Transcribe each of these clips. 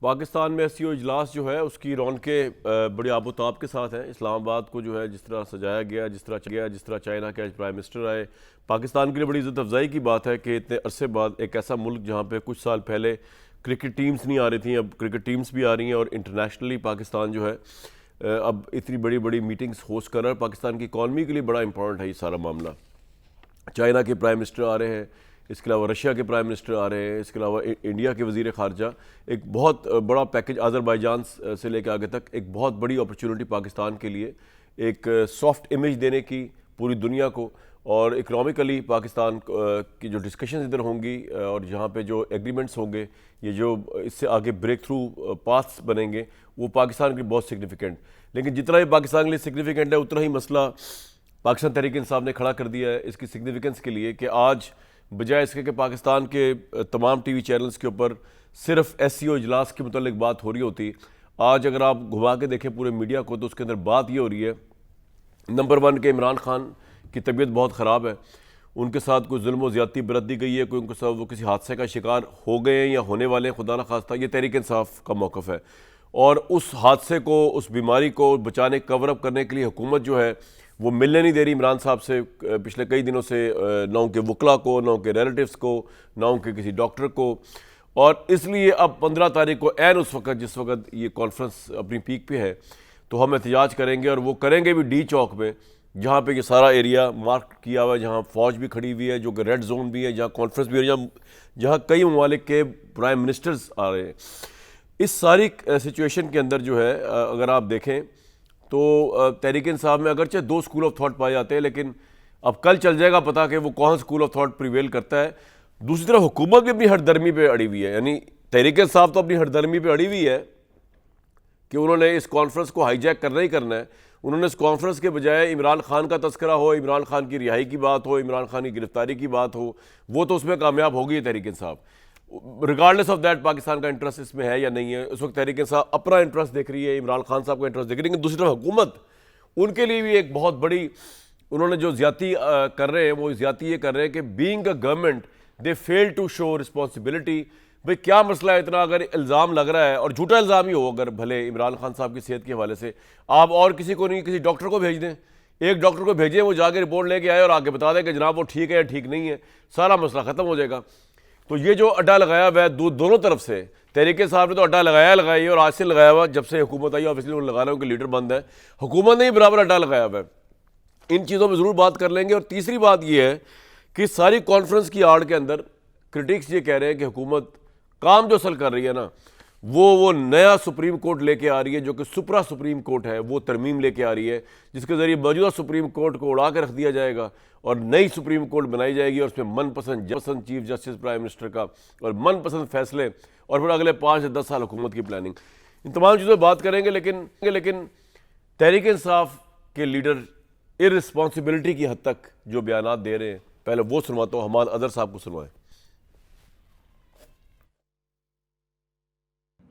پاکستان میں S C او اجلاس جو ہے اس کی رونقیں بڑی آب و تاب کے ساتھ ہیں. اسلام آباد کو جو ہے جس طرح سجایا گیا، جس طرح چائنا کے پرائم منسٹر آئے، پاکستان کے لیے بڑی عزت افزائی کی بات ہے کہ اتنے عرصے بعد ایک ایسا ملک جہاں پہ کچھ سال پہلے کرکٹ ٹیمز نہیں آ رہی تھیں، اب کرکٹ ٹیمز بھی آ رہی ہیں، اور انٹرنیشنلی پاکستان جو ہے اب اتنی بڑی بڑی میٹنگز ہوسٹ کر رہا ہے. پاکستان کی اکانومی کے لیے بڑا امپورٹنٹ ہے یہ سارا معاملہ. چائنا کے پرائم منسٹر آ رہے ہیں، اس کے علاوہ رشیا کے پرائم منسٹر آ رہے ہیں، اس کے علاوہ انڈیا کے وزیر خارجہ. ایک بہت بڑا پیکج آذربائیجان سے لے کے آگے تک، ایک بہت بڑی اپرچونٹی پاکستان کے لیے، ایک سافٹ امیج دینے کی پوری دنیا کو. اور اکنامکلی پاکستان کی جو ڈسکشنز ادھر ہوں گی اور جہاں پہ جو ایگریمنٹس ہوں گے، یہ جو اس سے آگے بریک تھرو پاتھس بنیں گے، وہ پاکستان کے لیے بہت سگنیفیکنٹ. لیکن جتنا یہ پاکستان کے لیے سگنیفیکنٹ ہے اتنا ہی مسئلہ پاکستان تحریک انصاف نے کھڑا کر دیا ہے اس کی سگنیفیکنس کے لیے، کہ آج بجائے اس کے کہ پاکستان کے تمام ٹی وی چینلز کے اوپر صرف ایس سی او اجلاس کے متعلق بات ہو رہی ہوتی، آج اگر آپ گھما کے دیکھیں پورے میڈیا کو تو اس کے اندر بات یہ ہو رہی ہے نمبر 1 کہ عمران خان کی طبیعت بہت خراب ہے، ان کے ساتھ کوئی ظلم و زیادتی برت دی گئی ہے، کوئی ان کے ساتھ وہ کسی حادثے کا شکار ہو گئے ہیں یا ہونے والے ہیں، خدا نہ خواستہ. یہ تحریک انصاف کا موقف ہے، اور اس حادثے کو، اس بیماری کو بچانے، کور اپ کرنے کے لیے حکومت جو ہے وہ ملنے نہیں دے رہی عمران صاحب سے پچھلے کئی دنوں سے، نہ ان کے وکلاء کو، نہ ان کے ریلیٹیوز کو، نہ ان کے کسی ڈاکٹر کو. اور اس لیے اب 15 تاریخ کو عین اس وقت جس وقت یہ کانفرنس اپنی پیک پہ ہے تو ہم احتجاج کریں گے، اور وہ کریں گے بھی ڈی چوک میں، جہاں پہ یہ سارا ایریا مارک کیا ہوا ہے، جہاں فوج بھی کھڑی ہوئی ہے، جو کہ ریڈ زون بھی ہے، جہاں کانفرنس بھی ہو رہی ہے، جہاں کئی ممالک کے پرائم منسٹرز آ رہے ہیں. اس ساری سچویشن کے اندر جو ہے اگر آپ دیکھیں تو تحریک انصاف میں اگرچہ 2 اسکول آف تھاٹ پائے جاتے ہیں، لیکن اب کل چل جائے گا پتہ کہ وہ کون اسکول آف تھاٹ پریویل کرتا ہے. دوسری طرف حکومت بھی اپنی ہٹ درمی پہ اڑی ہوئی ہے، یعنی تحریک انصاف تو اپنی ہٹ درمی پہ اڑی ہوئی ہے کہ انہوں نے اس کانفرنس کو ہائی جیک کرنا ہی کرنا ہے. انہوں نے اس کانفرنس کے بجائے عمران خان کا تذکرہ ہو، عمران خان کی رہائی کی بات ہو، عمران خان کی گرفتاری کی بات ہو، وہ تو اس میں کامیاب ہو گئی ہے Tehreek Insaf. Regardless of that Pakistan کا انٹرسٹ اس میں ہے یا نہیں ہے، اس وقت تحریک انصاف اپنا انٹرسٹ دیکھ رہی ہے، عمران خان صاحب کا انٹرسٹ دیکھ رہی ہے. لیکن دوسری طرف حکومت، ان کے لیے بھی ایک بہت بڑی، انہوں نے جو زیادتی کر رہے ہیں وہ زیادتی یہ کر رہے ہیں کہ being a government they fail to show responsibility. بھئی کیا مسئلہ ہے اتنا، اگر الزام لگ رہا ہے اور جھوٹا الزام ہی ہو اگر بھلے عمران خان صاحب کی صحت کے حوالے سے، آپ اور کسی کو نہیں، کسی ڈاکٹر کو بھیج دیں، ایک ڈاکٹر کو بھیجیں، وہ جا کے رپورٹ لے کے آئے اور آگے بتا دیں کہ جناب وہ ٹھیک ہے یا ٹھیک نہیں ہے، سارا مسئلہ ختم ہو جائے گا. تو یہ جو اڈا لگایا ہوا ہے دونوں طرف سے، تحریک صاحب نے تو اڈا لگایا اور آج سے لگایا ہوا، جب سے حکومت آئی آبویسلی وہ لگا رہے ہیں کہ لیڈر بند ہے، حکومت نے ہی برابر اڈا لگایا ہوا ہے. ان چیزوں میں ضرور بات کر لیں گے. اور تیسری بات یہ ہے کہ ساری کانفرنس کی آڑ کے اندر کرٹکس یہ کہہ رہے ہیں کہ حکومت کام جو اصل کر رہی ہے نا، وہ نیا سپریم کورٹ لے کے آ رہی ہے، جو کہ سپرا سپریم کورٹ ہے، وہ ترمیم لے کے آ رہی ہے، جس کے ذریعے موجودہ سپریم کورٹ کو اڑا کے رکھ دیا جائے گا اور نئی سپریم کورٹ بنائی جائے گی، اور اس میں من پسند چیف جسٹس پرائم منسٹر کا اور من پسند فیصلے، اور پھر اگلے 5 سے 10 سال حکومت کی پلاننگ. ان تمام چیزوں پہ بات کریں گے. لیکن تحریک انصاف کے لیڈر ارسپانسبلٹی کی حد تک جو بیانات دے رہے ہیں، پہلے وہ سنواتا ہوں، حماد اظہر صاحب کو سنوائیں.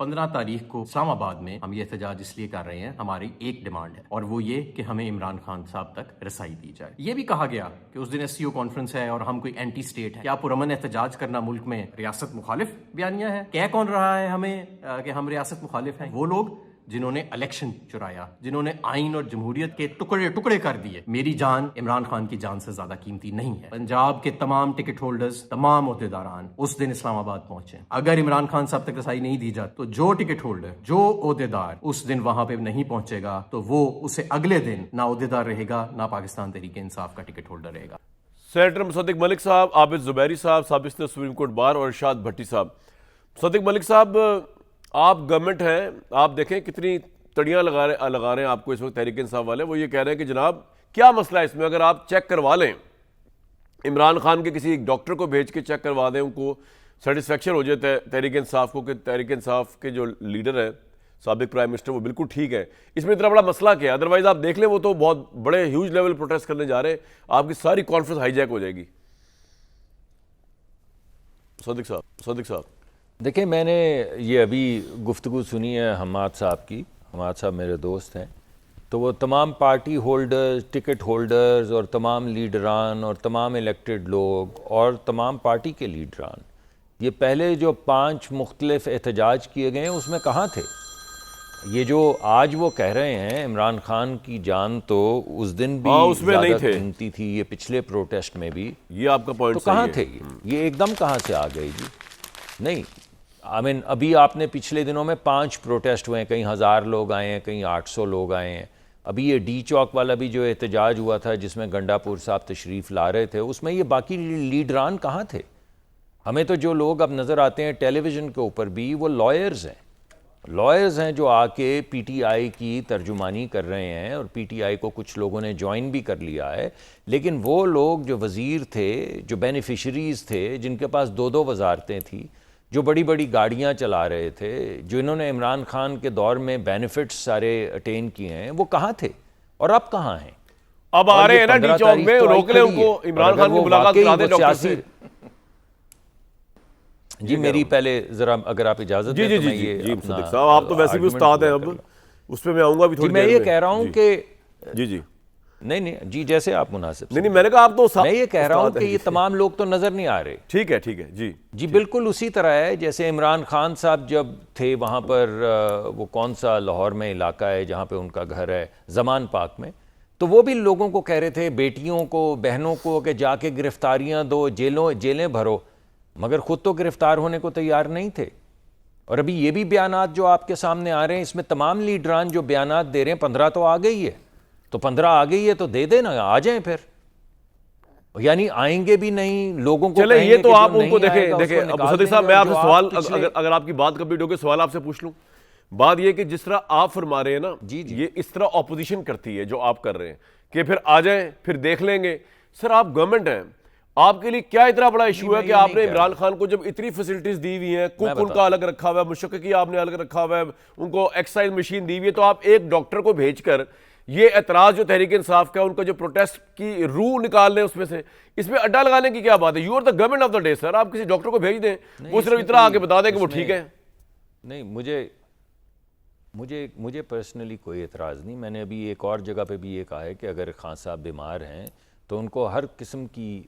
15 تاریخ کو اسلام آباد میں ہم یہ احتجاج اس لیے کر رہے ہیں، ہماری ایک ڈیمانڈ ہے، اور وہ یہ کہ ہمیں عمران خان صاحب تک رسائی دی جائے. یہ بھی کہا گیا کہ اس دن ایس سی او کانفرنس ہے اور ہم کوئی اینٹی سٹیٹ ہے. کیا پرامن احتجاج کرنا ملک میں ریاست مخالف بیانیہ ہے؟ کہہ کون رہا ہے ہمیں کہ ہم ریاست مخالف ہیں؟ وہ لوگ جنہوں نے الیکشن چرایا، جنہوں نے آئین اور جمہوریت کے ٹکڑے ٹکڑے کر دیے. میری جان عمران خان کی جان سے زیادہ قیمتی نہیں ہے. پنجاب کے تمام ٹکٹ ہولڈرز، تمام عہدیداران اس دن اسلام آباد پہنچے. اگر عمران خان صاحب تک رسائی نہیں دی جاتی تو جو ٹکٹ ہولڈر، جو عہدیدار اس دن وہاں پہ نہیں پہنچے گا تو وہ اسے اگلے دن نہ عہدیدار رہے گا، نہ پاکستان تحریک انصاف کا ٹکٹ ہولڈر رہے گا. سینیٹر مصدق ملک صاحب، عابد زبیری صاحب، سابق سپریم کورٹ بار، اور ارشاد بھٹی صاحب. مصدق ملک صاحب، آپ گورنمنٹ ہیں، آپ دیکھیں کتنی تڑیاں لگا رہے ہیں آپ کو اس وقت تحریک انصاف والے. وہ یہ کہہ رہے ہیں کہ جناب کیا مسئلہ ہے اس میں، اگر آپ چیک کروا لیں، عمران خان کے کسی ایک ڈاکٹر کو بھیج کے چیک کروا دیں، ان کو سیٹسفیکشن ہو جاتا ہے تحریک انصاف کو کہ تحریک انصاف کے جو لیڈر ہیں سابق پرائم منسٹر وہ بالکل ٹھیک ہے، اس میں اتنا بڑا مسئلہ کیا ہے؟ ادروائز آپ دیکھ لیں وہ تو بہت بڑے ہیوج لیول پروٹیسٹ کرنے جا رہے ہیں، آپ کی ساری کانفرنس ہائی جیک ہو جائے گی. صدق صاحب دیکھیں، میں نے یہ ابھی گفتگو سنی ہے حماد صاحب کی. حماد صاحب میرے دوست ہیں، تو وہ تمام پارٹی ہولڈرز، ٹکٹ ہولڈرز اور تمام لیڈران اور تمام الیکٹڈ لوگ اور تمام پارٹی کے لیڈران یہ پہلے جو 5 مختلف احتجاج کیے گئے ہیں اس میں کہاں تھے؟ یہ جو آج وہ کہہ رہے ہیں عمران خان کی جان تو اس دن بھی اس میں نہیں زیادہ تھے، قیمتی تھی، یہ پچھلے پروٹیسٹ میں بھی، یہ آپ کا تو پوائنٹ کہاں صحیح ہے۔ تھے یہ ایک دم کہاں سے آ گئی جی؟ نہیں ابھی آپ نے پچھلے دنوں میں 5 پروٹیسٹ ہوئے ہیں، کہیں 1000 لوگ آئے ہیں، کہیں 800 لوگ آئے ہیں۔ ابھی یہ ڈی چوک والا بھی جو احتجاج ہوا تھا جس میں گنڈا پور صاحب تشریف لا رہے تھے، اس میں یہ باقی لیڈران کہاں تھے؟ ہمیں تو جو لوگ اب نظر آتے ہیں ٹیلی ویژن کے اوپر بھی وہ لائرز ہیں جو آ کے پی ٹی آئی کی ترجمانی کر رہے ہیں، اور پی ٹی آئی کو کچھ لوگوں نے جوائن بھی کر لیا ہے، لیکن وہ لوگ جو وزیر تھے، جو بینیفیشریز تھے، جن کے پاس 2 وزارتیں تھیں، جو بڑی بڑی گاڑیاں چلا رہے تھے، جو انہوں نے عمران خان کے دور میں بینیفٹس سارے اٹین کیے ہیں، وہ کہاں تھے اور اب کہاں ہیں؟ اب آ رہے ہیں نا ڈی چوک میں، روک لیں ان کو، عمران خان کی ملاقات کرا دیں ڈاکٹر سے۔ جی میری پہلے ذرا اگر آپ اجازت دیں تو میں یہ جی صدیق صاحب، آپ تو ویسے بھی استاد ہیں، اب اس پہ میں آؤں گا بھی تھوڑی میں دیر یہ کہہ رہا ہوں کہ جی نہیں جی جیسے آپ مناسب نہیں میں نے کہا آپ تو میں یہ کہہ رہا ہوں کہ یہ تمام لوگ تو نظر نہیں آ رہے۔ ٹھیک ہے جی بالکل اسی طرح ہے جیسے عمران خان صاحب جب تھے وہاں پر، وہ کون سا لاہور میں علاقہ ہے جہاں پہ ان کا گھر ہے، زمان پاک میں، تو وہ بھی لوگوں کو کہہ رہے تھے، بیٹیوں کو، بہنوں کو، کہ جا کے گرفتاریاں دو، جیلیں بھرو، مگر خود تو گرفتار ہونے کو تیار نہیں تھے۔ اور ابھی یہ بھی بیانات جو آپ کے سامنے آ رہے ہیں، اس میں تمام لیڈران جو بیانات دے رہے ہیں، 15 تو آ گئی ہے، تو 15 آ گئی ہے تو دے دینا، آ جائیں پھر، یعنی آئیں گے بھی نہیں، لوگوں کو چلیں کہیں یہ گے تو کہ آپ جو ان کو نہیں آئے گا اس دیکھیں کو ابو نکال صدیق دیں صاحب، گے، میں اور آپ سے جو سوال، پچھلے اگر آپ کی بات کمپلیٹ ہو گئی سوال آپ سے پوچھ لوں۔ بات یہ کہ جس طرح آپ فرما رہے ہیں نا، یہ اس طرح اپوزیشن کرتی ہے جو آپ کر رہے ہیں کہ پھر آ جائیں، پھر دیکھ لیں گے۔ سر آپ گورنمنٹ ہیں، آپ کے لیے کیا اتنا بڑا ایشو ہے کہ آپ نے عمران خان کو جب اتنی فیسلٹیز دی ہوئی ہیں، کوک ان کا الگ رکھا ہوا ہے، مشققی آپ نے الگ رکھا ہوا ہے، ان کو ایکسرسائز مشین دی ہوئی ہے، تو آپ ایک ڈاکٹر کو بھیج کر یہ اعتراض جو تحریک انصاف کا ان کا جو پروٹیسٹ کی روح نکال لیں، اس میں سے اس میں اڈا لگانے کی کیا بات ہے؟ You are the government of the day sir, آپ کسی ڈاکٹر کو بھیج دیں، وہ صرف اتنا آ کے بتا دیں کہ وہ ٹھیک ہے۔ نہیں مجھے پرسنلی کوئی اعتراض نہیں، میں نے ابھی ایک اور جگہ پہ بھی یہ کہا ہے کہ اگر خان صاحب بیمار ہیں تو ان کو ہر قسم کی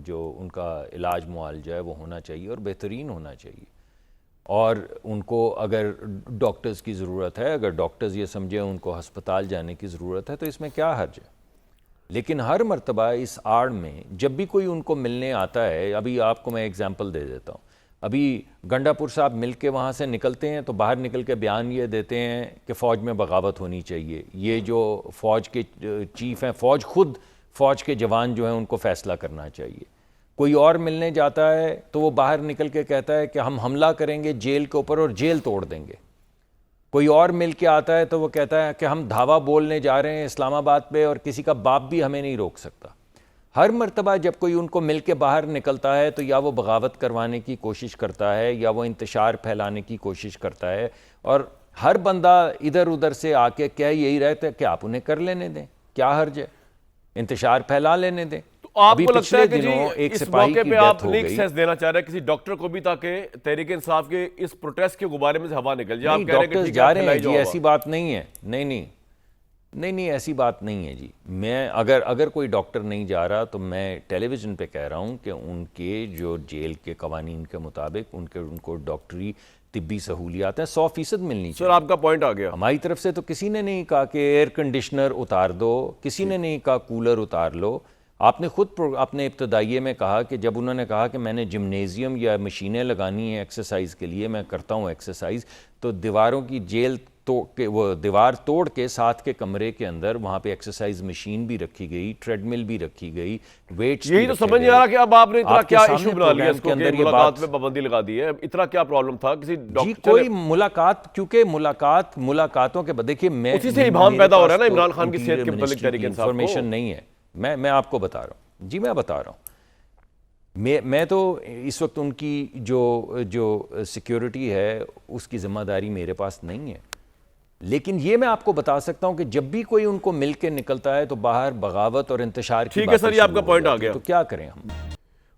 جو ان کا علاج معالجہ ہے وہ ہونا چاہیے اور بہترین ہونا چاہیے، اور ان کو اگر ڈاکٹرز کی ضرورت ہے، اگر ڈاکٹرز یہ سمجھیں ان کو ہسپتال جانے کی ضرورت ہے تو اس میں کیا حرج ہے؟ لیکن ہر مرتبہ اس آڑ میں جب بھی کوئی ان کو ملنے آتا ہے، ابھی آپ کو میں ایگزامپل دے دیتا ہوں، ابھی گنڈا پور صاحب مل کے وہاں سے نکلتے ہیں تو باہر نکل کے بیان یہ دیتے ہیں کہ فوج میں بغاوت ہونی چاہیے، یہ جو فوج کے چیف ہیں، فوج کے جوان جو ہیں ان کو فیصلہ کرنا چاہیے۔ کوئی اور ملنے جاتا ہے تو وہ باہر نکل کے کہتا ہے کہ ہم حملہ کریں گے جیل کے اوپر اور جیل توڑ دیں گے۔ کوئی اور مل کے آتا ہے تو وہ کہتا ہے کہ ہم دھاوا بولنے جا رہے ہیں اسلام آباد پہ اور کسی کا باپ بھی ہمیں نہیں روک سکتا۔ ہر مرتبہ جب کوئی ان کو مل کے باہر نکلتا ہے تو یا وہ بغاوت کروانے کی کوشش کرتا ہے یا وہ انتشار پھیلانے کی کوشش کرتا ہے، اور ہر بندہ ادھر ادھر سے آ کے کہہ یہی رہتا ہے کہ آپ انہیں کر لینے دیں، کیا حرج ہے، انتشار پھیلا لینے دیں۔ آپ کو لگتا ہے کہ جی اس موقع پہ آپ لیک سیس دینا چاہ رہے ہیں کسی ڈاکٹر کو بھی تاکہ تحریک انصاف کے اس پروٹیسٹ کے غبارے میں سے ہوا نکل جائے؟ آپ کہہ رہے ہیں کہ ٹھیک ہے جا رہے ہیں جی، ایسی بات نہیں ہے، نہیں ایسی بات نہیں ہے جی۔ میں اگر کوئی ڈاکٹر نہیں جا رہا تو میں ٹیلی ویژن پہ کہہ رہا ہوں کہ ان کے جو جیل کے قوانین کے مطابق ان کو ڈاکٹری طبی سہولیات ہیں 100% ملنی چاہیے۔ سر آپ کا پوائنٹ آ گیا۔ ہماری طرف سے تو کسی نے نہیں کہا کہ ایئر کنڈیشنر اتار دو، کسی نے نہیں کہا کولر اتار لو۔ آپ نے خود اپنے ابتدائیے میں کہا کہ جب انہوں نے کہا کہ میں نے جمنیزیم یا مشینیں لگانی ہیں ایکسرسائز کے لیے، میں کرتا ہوں ایکسرسائز، تو دیواروں کی وہ دیوار توڑ کے ساتھ کے کمرے کے اندر وہاں پہ ایکسرسائز مشین بھی رکھی گئی، ٹریڈ مل بھی رکھی گئی، ویٹس یہی تو سمجھ نہیں آ رہا کہ اب آپ نے اتنا کیا ایشو بنا لیا اس کو کہ ملاقات میں پابندی لگا دی ہے؟ اتنا کیا پرابلم تھا کسی ڈاکٹر؟ جی کوئی ملاقات، کیونکہ ملاقاتوں کے دیکھیں میں اسی سے ابہام پیدا ہو رہا ہے نا عمران خان کی صحت کے متعلق تحریک انصاف کو۔ انفارمیشن نہیں ہے، میں آپ کو بتا رہا ہوں جی، میں بتا رہا ہوں، میں تو اس وقت ان کی جو سیکیورٹی ہے اس کی ذمہ داری میرے پاس نہیں ہے، لیکن یہ میں آپ کو بتا سکتا ہوں کہ جب بھی کوئی ان کو مل کے نکلتا ہے تو باہر بغاوت اور انتشار کی ٹھیک ہے سر، یہ آپ کا پوائنٹ آ گیا۔ تو کیا کریں ہم؟